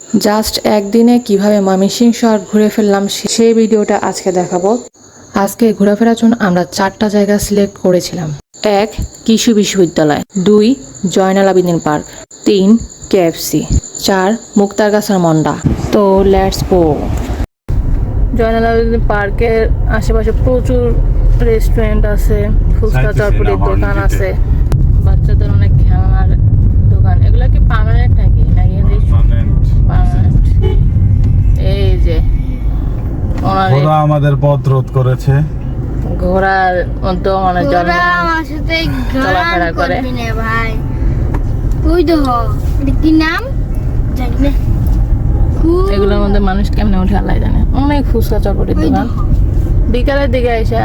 Just একদিনে কিভাবে ময়মনসিংহ শহর ঘুরে ফেললাম সেই ভিডিওটা আজকে দেখাবো। আজকে ঘোরাফেরার জন্য আমরা 4টা জায়গা সিলেক্ট করেছিলাম। 1. কৃষি বিশ্ববিদ্যালয়, 2. জয়নাল আবেদিন পার্ক, 3. কেএফসি, 4. মুক্তারগাছার মন্ডা। তো লেটস গো। জয়নাল আবেদিন পার্কের আশেপাশে প্রচুর রেস্টুরেন্ট আছে, ফুচকা চটপটির দোকান আছে, বাচ্চাদের অনেক খেলনার দোকান। এগুলো কি পার্মানেন্ট নাকি? এই যে ওরা আমাদের পথ রোধ করেছে। ঘোড়ার মতো মানে চলাফেরা করে। ভাই ওই তো কি নাম জানি না। এগুলোর মধ্যে মানুষ কেমনে উঠে আল্লাহ জানে। অনেক ফুচকা চটপটির দোকান। বিকালের দিকে আইসা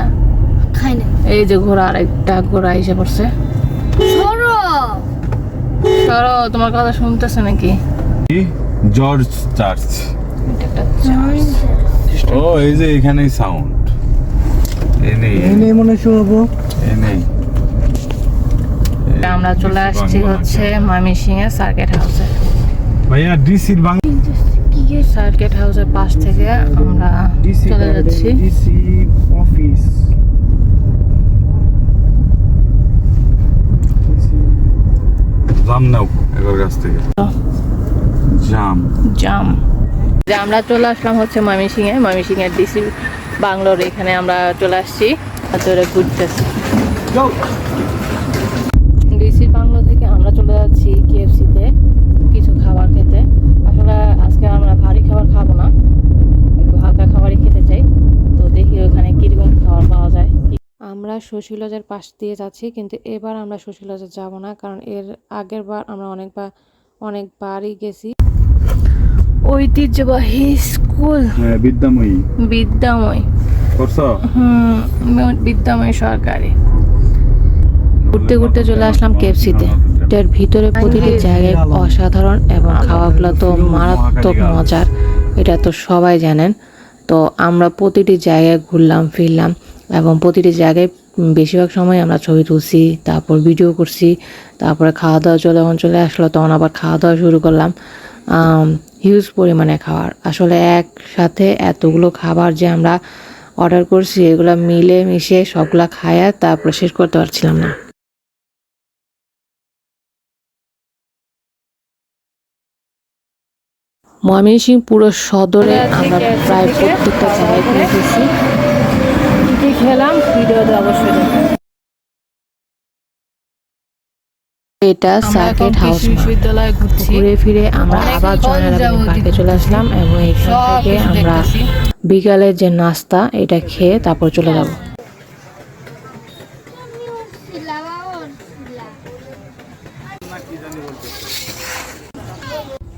খাই না। এই যে ঘোড়া, আরেকটা ঘোড়া এসে পড়ছে। সরো, তোমার কথা শুনতেছে নাকি? George church. ও এই যে এখানেই সাউন্ড এই মনে শুনবো এই আমরা চলে আসছি হচ্ছে ময়মনসিংহের সার্কিট হাউসে। ভাইয়া ডিসির সার্কিট হাউসের পাশ থেকে আমরা চলে যাচ্ছি ডিসি অফিস। জাম নাও এর কাছ থেকে জাম। আমরা চলে আসলাম হচ্ছে ময়মনসিংহের ডিসি বাংলোর। এখানে আমরা চলে আসছি, ঘুরতেছি। ডিসি বাংলো থেকে আমরা চলে যাচ্ছি কেএফসিতে কিছু খাবার খেতে। আসলে আজকে আমরা ভারী খাবার খাবো না, একটু হালকা খাবারই খেতে চাই। তো দেখি ওখানে কিরকম খাবার পাওয়া যায়। আমরা শশীলজার পাশ দিয়ে যাচ্ছি, কিন্তু এবার আমরা শশীলজা যাব না, কারণ এর আগের বার আমরা অনেকবারই গেছি। ঐতিহ্যবাহী স্কুল বিদ্যাময়ী বিদ্যাময়ী সরকারি। ঘুরতে ঘুরতে চলে আসলাম কেএফসিতে। এটার ভিতরে প্রতিটি জায়গায় অসাধারণ এবং খাওয়াগুলো তো মারাত্মক মজার, এটা তো সবাই জানেন। তো আমরা প্রতিটি জায়গায় ঘুরলাম ফিরলাম, এবং প্রতিটি জায়গায় বেশিরভাগ সময় আমরা ছবি তুলছি, তারপর ভিডিও করছি। তারপরে খাওয়া দাওয়া যখন চলে আসলো তখন আবার খাওয়া দাওয়া শুরু করলাম। হিউজ পরিমাণে খাবার, আসলে একসাথে এতগুলো খাবার যে আমরা অর্ডার করছি, এগুলো মিলে মিশে সবগুলা খায়া তারপরে শেষ করতে পারছিলাম না। ময়মনসিংহ পুরো সদরে আমরা প্রায় প্রত্যেকটা জায়গায় ঘুরেছি। কি খেলাম ভিডিওতে অবশ্যই দেখুন। এটা সার্কিট হাউস বিশ্ববিদ্যালয়ে ঘুরে ফিরে আমরা আবার জয়নাল আবেদিন পার্কে চলে আসলাম, এবং এখান থেকে আমরা বিকালের যে নাস্তা এটা খেয়ে তারপর চলে যাব।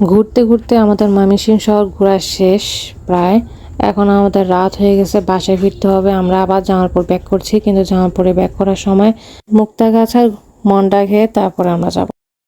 ঘুরতে ঘুরতে আমাদের ময়মনসিংহ শহর ঘোরা শেষ প্রায়। এখন আমাদের রাত হয়ে গেছে, বাসায় ফিরতে হবে। আমরা আবার জামালপুর ব্যাক করছি, কিন্তু জামালপুরে ব্যাক করার সময় মুক্তাগাছার মন্ডা খেয়ে তারপরে আমরা যাব।